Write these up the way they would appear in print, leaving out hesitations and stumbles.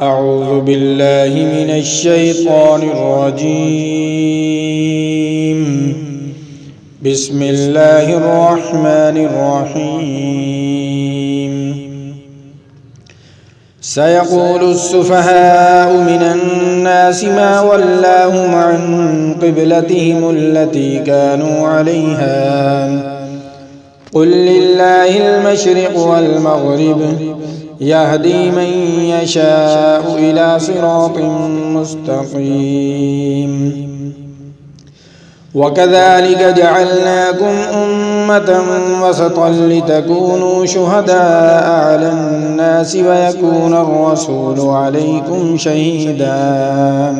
أعوذ بالله من الشيطان الرجيم. بسم الله الرحمن الرحيم. سيقول السفهاء من الناس ما ولاهم عن قبلتهم التي كانوا عليها قل لله المشرق والمغرب يهدي من يشاء إلى صراط مستقيم. وكذلك جعلناكم أمة وسطا لتكونوا شهداء على الناس ويكون الرسول عليكم شهيدا.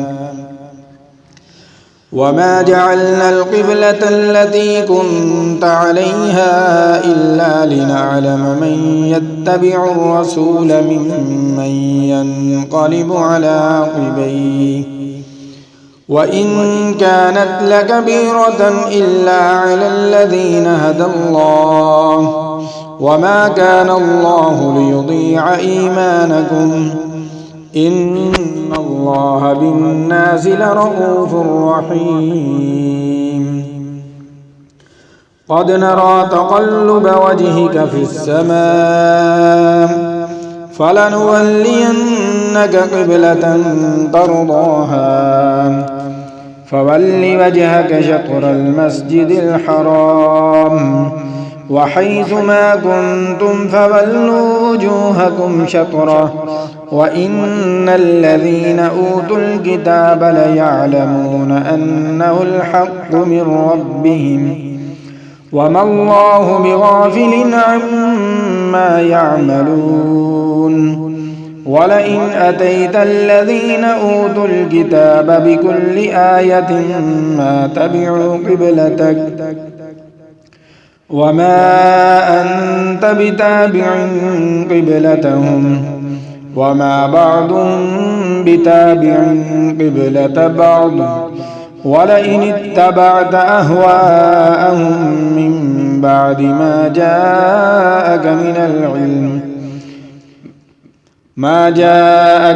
وما جعلنا القبلة التي كنت عليها إلا لنعلم من يتبع الرسول ممن ينقلب على عقبيه وإن كانت لكبيرة إلا على الذين هدى الله وما كان الله ليضيع إيمانكم إن الله بالناس لرءوف رحيم. قد نرى تقلب وجهك في السماء فلنولينك قبلة ترضاها فول وجهك شطر المسجد الحرام وحيث ما كنتم فولوا وجوهكم شطره وإن الذين أوتوا الكتاب ليعلمون أنه الحق من ربهم وما الله بغافل عما يعملون. ولئن أتيت الذين أوتوا الكتاب بكل آية ما تبعوا قبلتك وما أنت بتابع قبلتهم وما بعضهم بتابع قبلة بعض ولئن اتبعت أهواءهم من بعد ما جاءك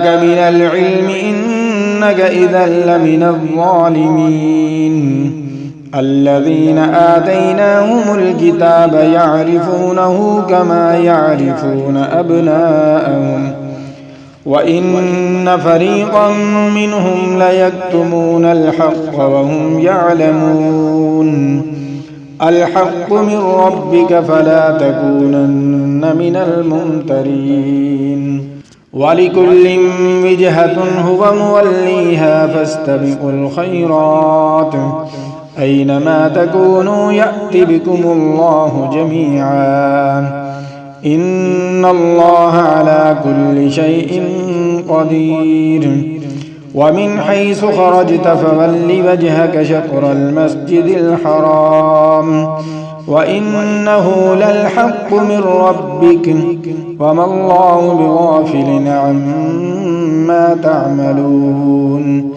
من العلم إنك إذا لمن الظالمين. الذين آتيناهم الكتاب يعرفونه كما يعرفون أبناءهم وإن فريقا منهم ليكتمون الحق وهم يعلمون. الحق من ربك فلا تكونن من الممترين. ولكل وجهة هو موليها فاستبقوا الخيرات أينما تكونوا يأت بكم الله جميعا إن الله على كل شيء قدير. ومن حيث خرجت فول وجهك شطر المسجد الحرام وإنه للحق من ربك وما الله بغافل عما تعملون.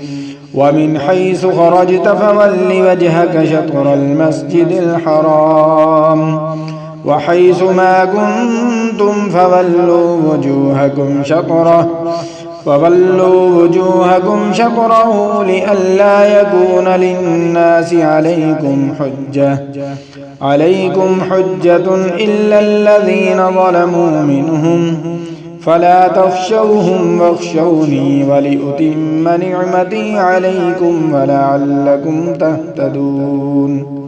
ومن حيث خرجت فول وجهك شطر المسجد الحرام وحيث ما كنتم فولوا وجوهكم شطره لئلا يكون للناس عليكم حجة إلا الذين ظلموا منهم فلا تخشوهم واخشوني ولأتم نعمتي عليكم ولعلكم تهتدون.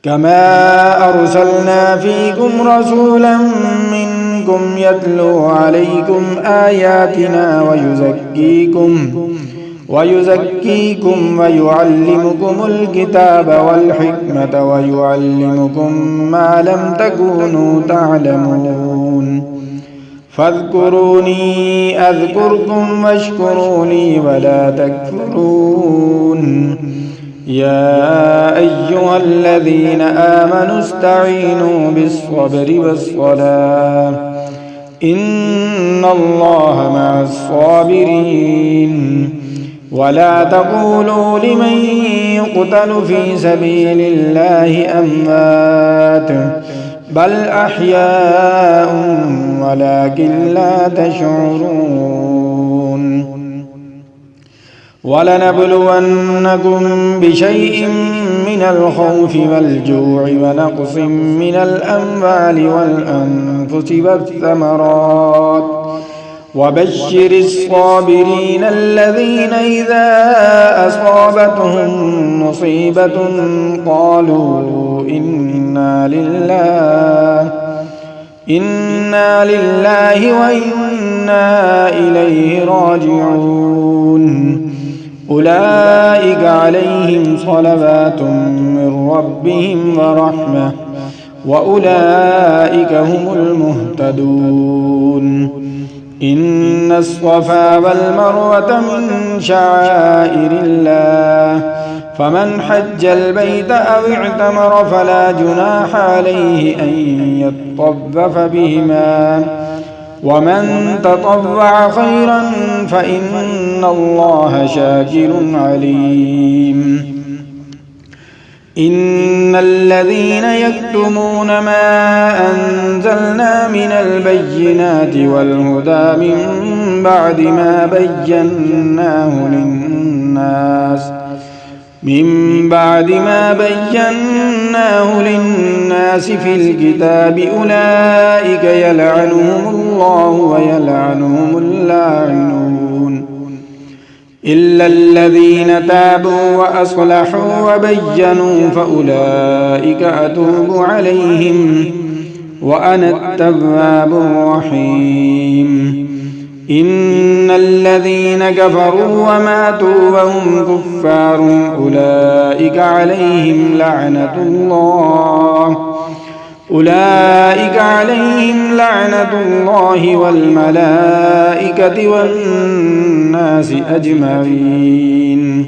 كما أرسلنا فيكم رسولا منكم يتلو عليكم آياتنا ويزكيكم ويعلمكم الكتاب والحكمة ويعلمكم ما لم تكونوا تعلمون. فاذكروني أذكركم واشكروا لي ولا تكفرون. يا أيها الذين آمنوا استعينوا بالصبر والصلاة إن الله مع الصابرين. ولا تقولوا لمن يقتل في سبيل الله أموات بل أحياء ولكن لا تشعرون ولنبلونكم بشيء من الخوف والجوع ونقص من الأموال والأنفس والثمرات وبشر الصابرين الذين إذا أصابتهم مصيبة قالوا إنا لله وإنا إليه راجعون أولئك عليهم صلوات من ربهم ورحمة وأولئك هم المهتدون إن الصفا والمروة من شعائر الله فمن حج البيت أو اعتمر فلا جناح عليه أن يطوف بهما ومن تطوع خيرا فإن الله شاكر عليم إن الذين يكتمون ما أنزلنا من البينات والهدى من بعد ما بيناه للناس في الكتاب أولئك يلعنهم الله ويلعنهم اللاعنون إلا الذين تابوا وأصلحوا وبينوا فأولئك أتوب عليهم وأنا التواب الرحيم إن الذين كفروا وماتوا وهم كفار أولئك عليهم لعنة الله والملائكة والناس أجمعين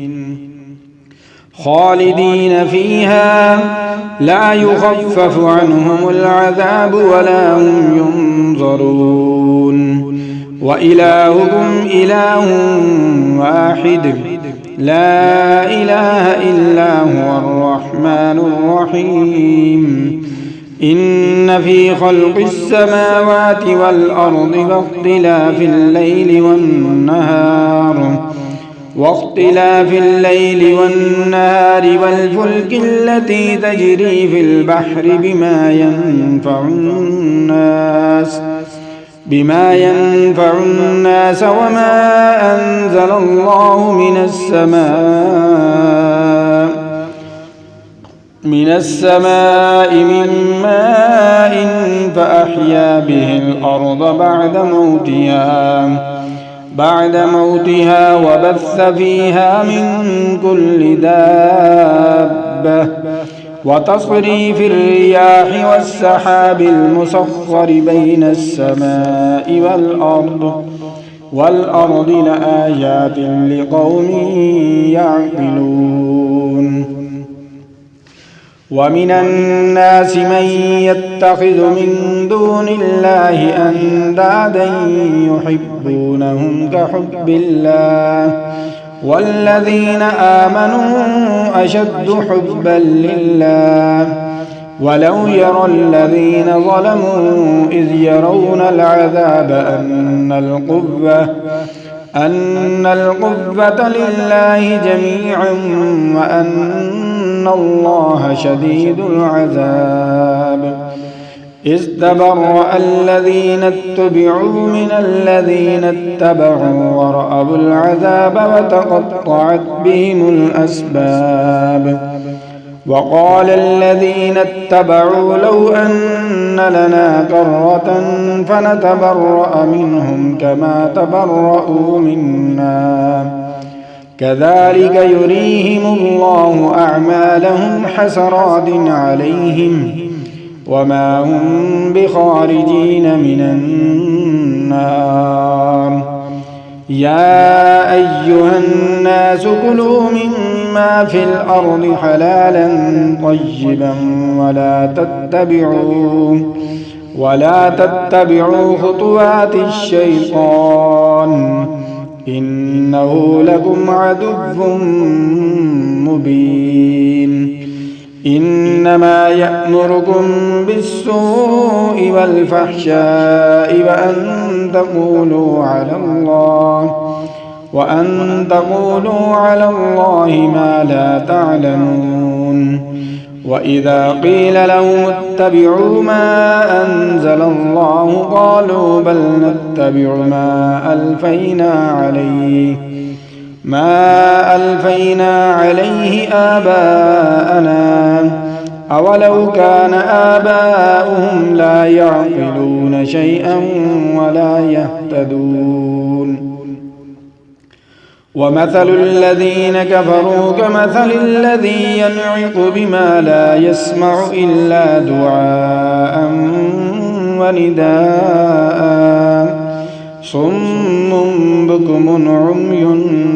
خالدين فيها لا يخفف عنهم العذاب ولا هم ينظرون وإلهكم إله واحد لا إله إلا هو الرحمن الرحيم إن في خلق السماوات والأرض واختلاف الليل والنهار والفلك التي تجري في البحر بما ينفع الناس وما أنزل الله من السماء من ماء فأحيا به الأرض بعد موتها وبث فيها من كل دابة وتصريف الرياح والسحاب المسخر بين السماء والأرض لآيات لقوم يعقلون ومن الناس من يتخذ من دون الله أندادا يحبونهم كحب الله والذين آمنوا أشد حبا لله ولو يرى الذين ظلموا إذ يرون العذاب أن القوة لله جميعا وأن الله شديد العذاب إذ تبرأ الذين اتبعوا من الذين اتبعوا ورأوا العذاب وتقطعت بهم الأسباب وقال الذين اتبعوا لو أن لنا كرة فنتبرأ منهم كما تبرأوا منا كذلك يريهم الله أعمالهم حسرات عليهم وما هم بخارجين من النار يا أيها الناس كلوا مما في الأرض حلالا طيبا ولا تتبعوا خطوات الشيطان إنه لكم عدو مبين إنما يأمركم بالسوء والفحشاء وأن تقولوا على الله ما لا تعلمون. وإذا قيل لهم اتبعوا ما أنزل الله قالوا بل نتبع ما ألفينا عليه آباءنا أولو كان آباؤهم لا يعقلون شيئا ولا يهتدون. ومثل الذين كفروا كمثل الذي ينعق بما لا يسمع إلا دعاء ونداء صم بكم عمي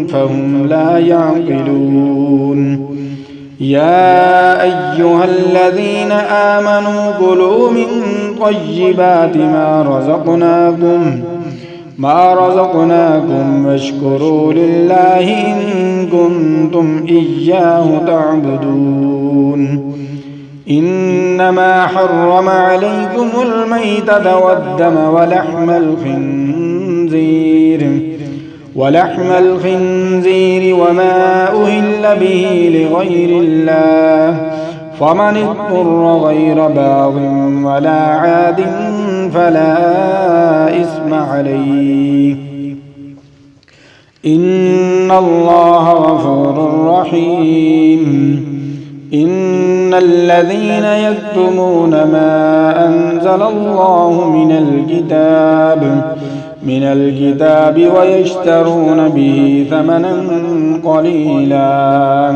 فهم لا يعقلون. يا أيها الذين آمنوا كلوا من طيبات ما رزقناكم واشكروا لله إن كنتم إياه تعبدون. إنما حرم عليكم الميتة والدم ولحم الخنزير وما أهل به لغير الله فمن اضطر غير باغ ولا عاد فلا إثم عليه إن الله غفور رحيم. إن الذين يكتمون ما أنزل الله من الكتاب ويشترون به ثمنا قليلا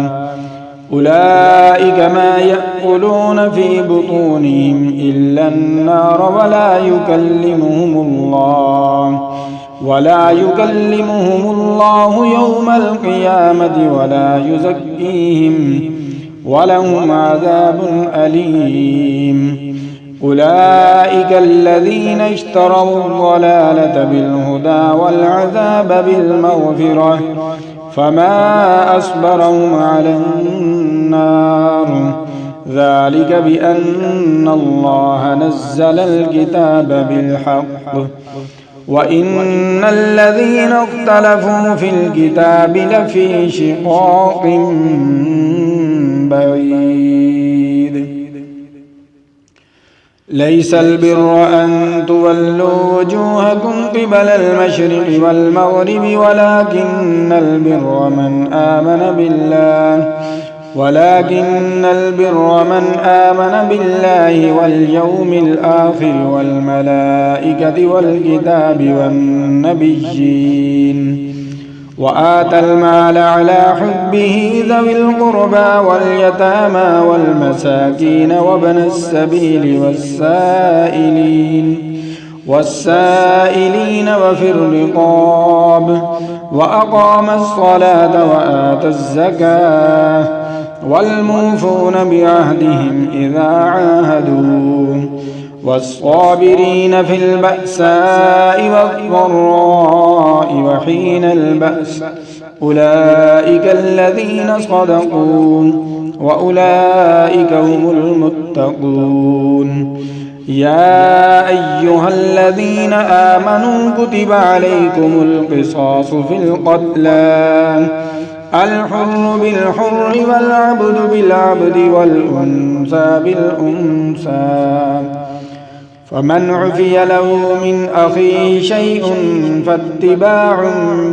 أولئك ما يأكلون في بطونهم إلا النار ولا يكلمهم الله يوم القيامة ولا يزكيهم ولهم عذاب أليم. أولئك الذين اشتروا الضلالة بالهدى والعذاب بالمغفرة فما أصبرهم على النار ذلك بأن الله نزل الكتاب بالحق وإن الذين اختلفوا في الكتاب لفي شقاق بعيد. ليس البر أن تولوا وجوهكم قبل المشرق والمغرب ولكن البر من آمن بالله واليوم الآخر والملائكة والكتاب والنبيين وآتى المال على حبه ذوي القربى واليتامى والمساكين وابن السبيل والسائلين وفي الرقاب وأقام الصلاة وآتى الزكاة والموفون بعهدهم إذا عاهدوا والصابرين في البأساء والضراء وحين البأس أولئك الذين صدقوا وأولئك هم المتقون. يا أيها الذين آمنوا كتب عليكم القصاص في القتلى الحر بالحر والعبد بالعبد والأنثى بالأنثى فمن عفي له من أخيه شيء فاتباع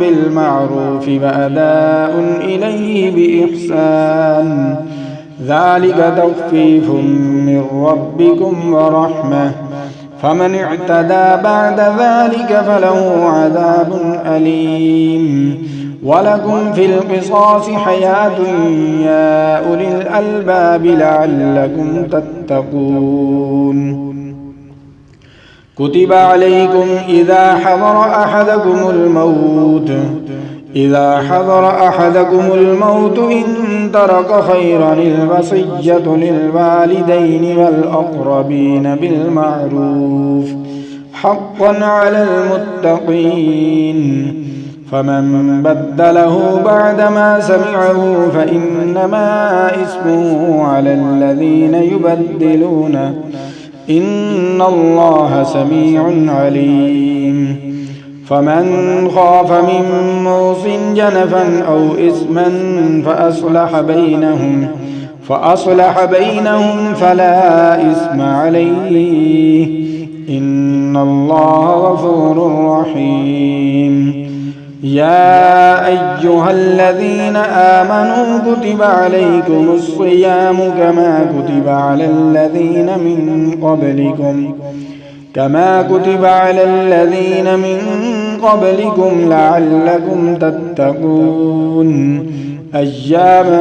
بالمعروف وأداء إليه بإحسان ذلك تخفيف من ربكم ورحمة فمن اعتدى بعد ذلك فله عذاب أليم. ولكم في القصاص حياة يا أولي الألباب لعلكم تتقون. كتب عليكم إذا حضر أحدكم الموت إن ترك خيرا الوصية للوالدين والأقربين بالمعروف حقا على المتقين. فمن بدله بعدما سمعه فإنما إثمه على الذين يبدلونه إن الله سميع عليم. فمن خاف من موص جنفا أو إثما فأصلح بينهم فلا إثم عليه إن الله غفور رحيم. يا أيها الذين آمنوا كتب عليكم الصيام كما كتب على الذين من قبلكم لعلكم تتقون أياما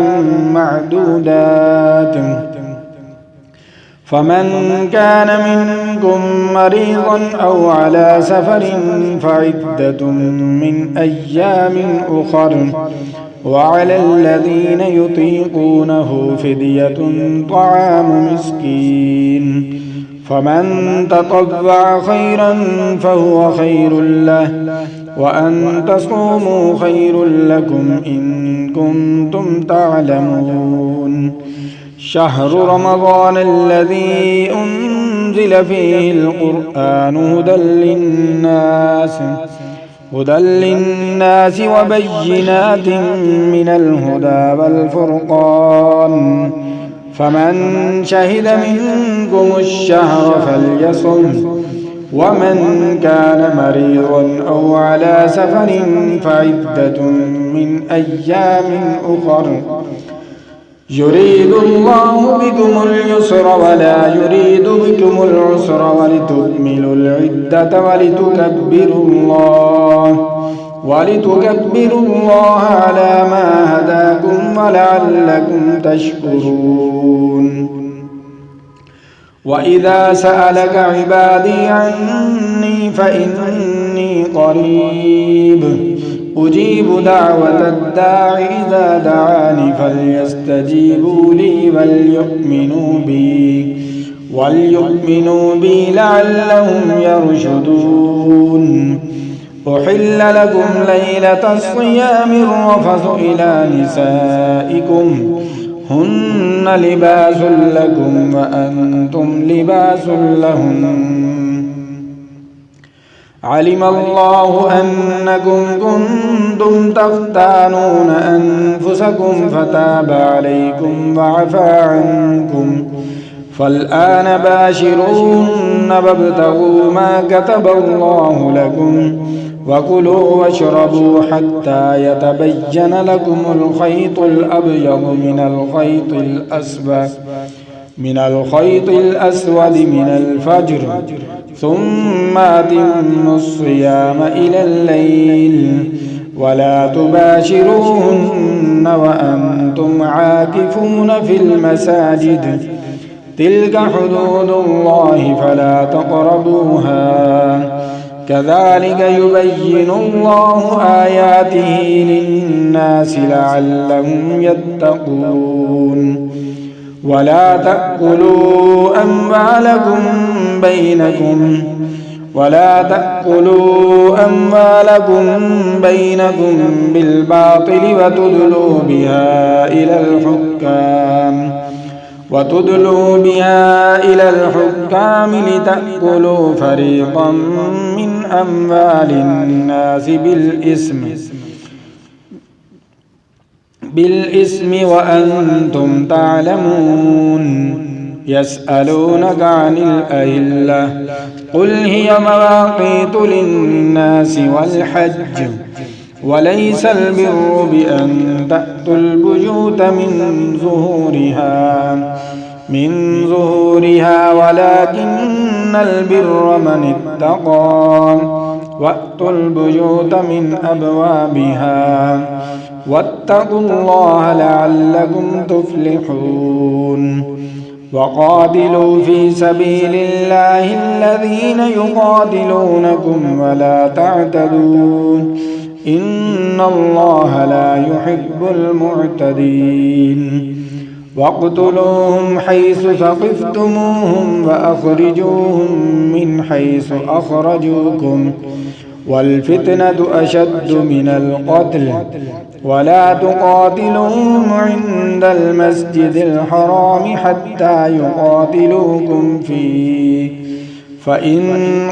معدودات. فمن كان منكم مريضا أو على سفر فعدة من أيام أخر وعلى الذين يطيقونه فدية طعام مسكين. فمن تطوع خيرا فهو خير له وأن تصوموا خير لكم إن كنتم تعلمون. شهر رمضان الذي أنزل فيه القرآن هدى للناس وبينات من الهدى والفرقان. فمن شهد منكم الشهر فليصم ومن كان مريضا أو على سفر فعدة من أيام أخر يريد الله بكم اليسر ولا يريد بكم العسر ولتكملوا العدة ولتكبروا الله على ما هداكم ولعلكم تشكرون. وإذا سألك عبادي عني فإني قريب أجيب دعوة الداع إذا دعاني فليستجيبوا لي وليؤمنوا بي لعلهم يرشدون. أحل لكم ليلة الصيام الرفث إلى نسائكم هن لباس لكم وأنتم لباس لهن. علم الله أنكم كنتم تختانون أنفسكم فتاب عليكم وعفى عنكم فالآن باشروهن وابتغوا ما كتب الله لكم وكلوا واشربوا حتى يتبين لكم الخيط الأبيض من الخيط الأسود من الفجر ثم أتموا الصيام إلى الليل ولا تباشروهن وأنتم عاكفون في المساجد تلك حدود الله فلا تقربوها كذلك يبين الله آياته للناس لعلهم يتقون. ولا تأكلوا أموالكم بينكم بالباطل وتدلوا بها إلى الحكام لتأكلوا فريقا من أموال الناس بالإثم وأنتم تعلمون. يسألونك عن الأهلة قل هي مواقيت للناس والحج وليس البر بأن تأتوا البيوت من ظهورها ولكن البر من اتقى وأتوا البيوت من أبوابها واتقوا الله لعلكم تفلحون. وقاتلوا في سبيل الله الذين يقاتلونكم ولا تعتدوا إن الله لا يحب المعتدين. واقتلوهم حيث ثقفتموهم وأخرجوهم من حيث أخرجوكم والفتنة أشد من القتل ولا تقاتلوهم عند المسجد الحرام حتى يقاتلوكم فيه فإن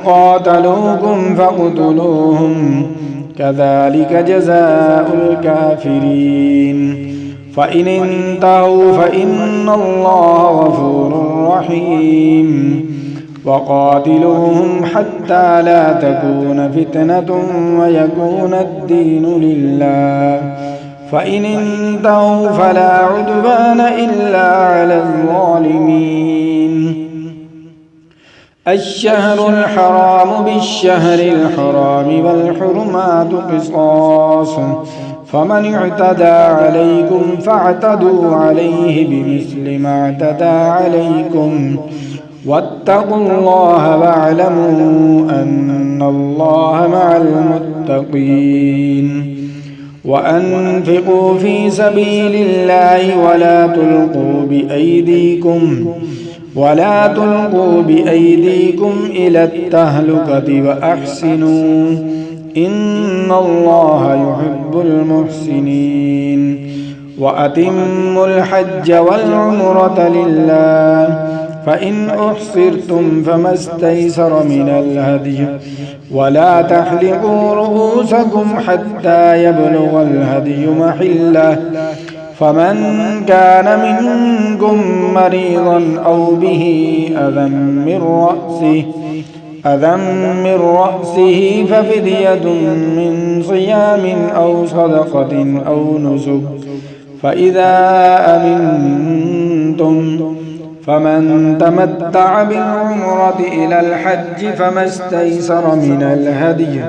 قاتلوكم فاقتلوهم كذلك جزاء الكافرين فإن انتهوا فإن الله غفور رحيم وقاتلوهم حتى لا تكون فتنة ويكون الدين لله فإن انتهوا فلا عدوان إلا على الظالمين الشهر الحرام بالشهر الحرام والحرمات قصاص فمن اعتدى عليكم فاعتدوا عليه بمثل ما اعتدى عليكم واتقوا الله واعلموا أن الله مع المتقين وأنفقوا في سبيل الله ولا تلقوا بأيديكم إلى التهلكة وأحسنوا إن الله يحب المحسنين وأتموا الحج والعمرة لله فإن أحصرتم فما استيسر من الهدي ولا تحلقوا رؤوسكم حتى يبلغ الهدي محله فمن كان منكم مريضا أو به أذى من رأسه ففدية من صيام أو صدقة أو نسك فإذا أمنتم فمن تمتع بالعمرة إلى الحج فما استيسر من الهدي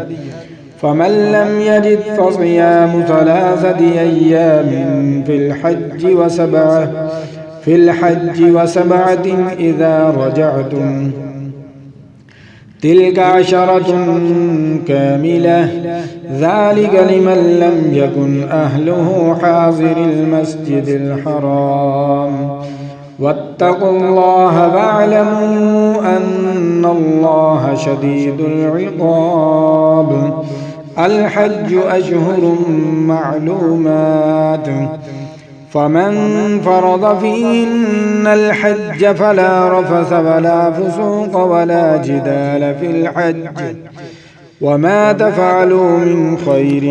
فمن لم يجد فصيام 3 أيام في الحج وسبعة إذا رجعتم تلك 10 كاملة ذلك لمن لم يكن أهله حاضر المسجد الحرام واتقوا الله واعلموا أن الله شديد العقاب الحج أشهر معلومات فمن فرض فيهن الحج فلا رفث ولا فسوق ولا جدال في الحج وما تفعلوا من خير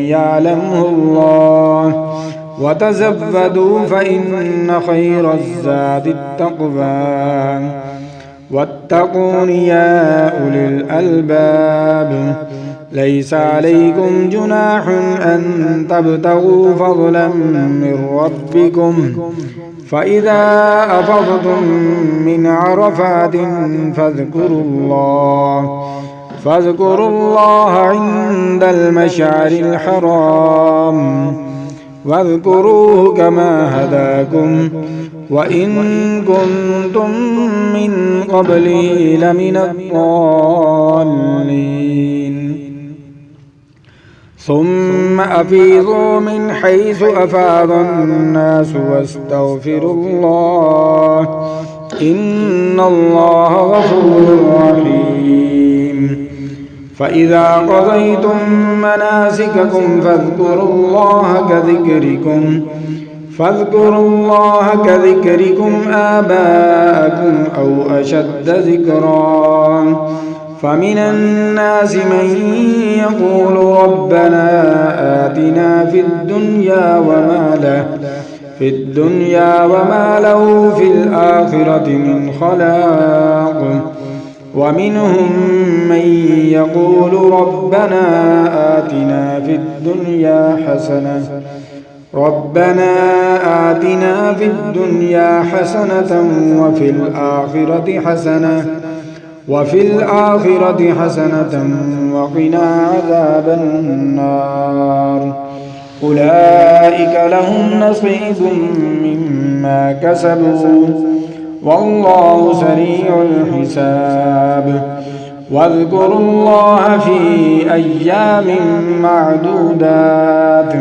يعلمه الله وتزودوا فإن خير الزاد التقوى واتقون يا أولي الألباب ليس عليكم جناح أن تبتغوا فضلا من ربكم فإذا أفضتم من عرفات فاذكروا الله عند المشعر الحرام واذكروه كما هداكم وإن كنتم من قبله لمن الضالين ثم أفيضوا من حيث أفاض الناس واستغفروا الله إن الله غفور رحيم فإذا قضيتم مناسككم فاذكروا الله كذكركم آباءكم أو أشد ذكرا فمن الناس من يقول ربنا آتنا في الدنيا وما له في الآخرة من خلاق ومنهم من يقول ربنا آتنا في الدنيا حسنة وفي الآخرة حسنة وقنا عذاب النار أولئك لهم نصيب مما كسبوا والله سريع الحساب واذكروا الله في أيام معدودات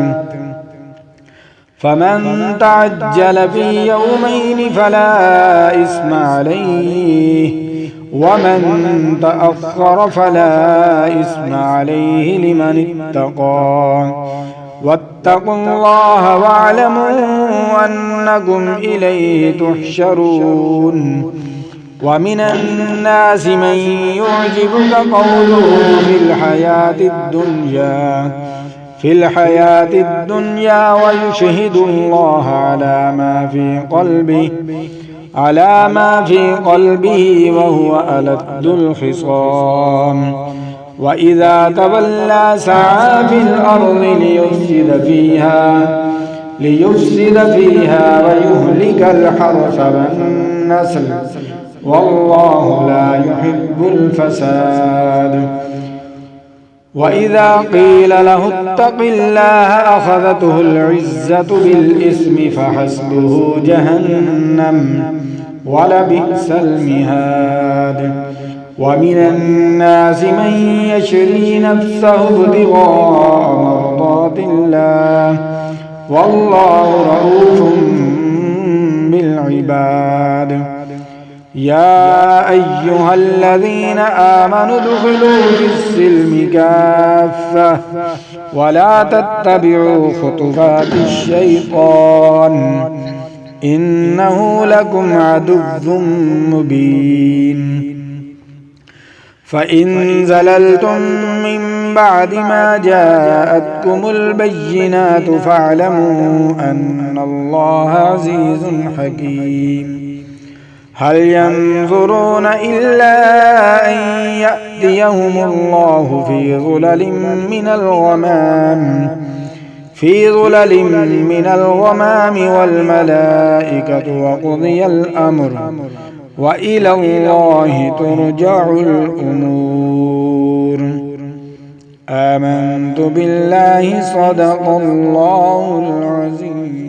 فمن تعجل في يومين فلا إثم عليه، ومن تأخر فلا إثم عليه لمن اتقى. واتقوا الله واعلموا أنكم إليه تحشرون. ومن الناس من يعجبك قوله في الحياة الدنيا ويشهد الله على ما في قلبه وهو ألد الخصام. وإذا تولى سعى في الأرض ليفسد فيها ويهلك الحرث والنسل، والله لا يحب الفساد. وإذا قيل له اتق الله أخذته العزة بالإثم فحسبه جهنم ولبئس المهاد. ومن الناس من يشري نفسه ابتغاء مرضات الله، والله رؤوف بالعباد. يا أيها الذين آمنوا ادخلوا في السلم كافة ولا تتبعوا خطوات الشيطان إنه لكم عدو مبين. فإن زللتم من بعد ما جاءتكم البينات فاعلموا أن الله عزيز حكيم. هل ينظرون إلا أن يأتيهم الله في ظلل من الغمام والملائكة وقضي الأمر وإلى الله ترجع الأمور. آمنت بالله صدق الله العظيم.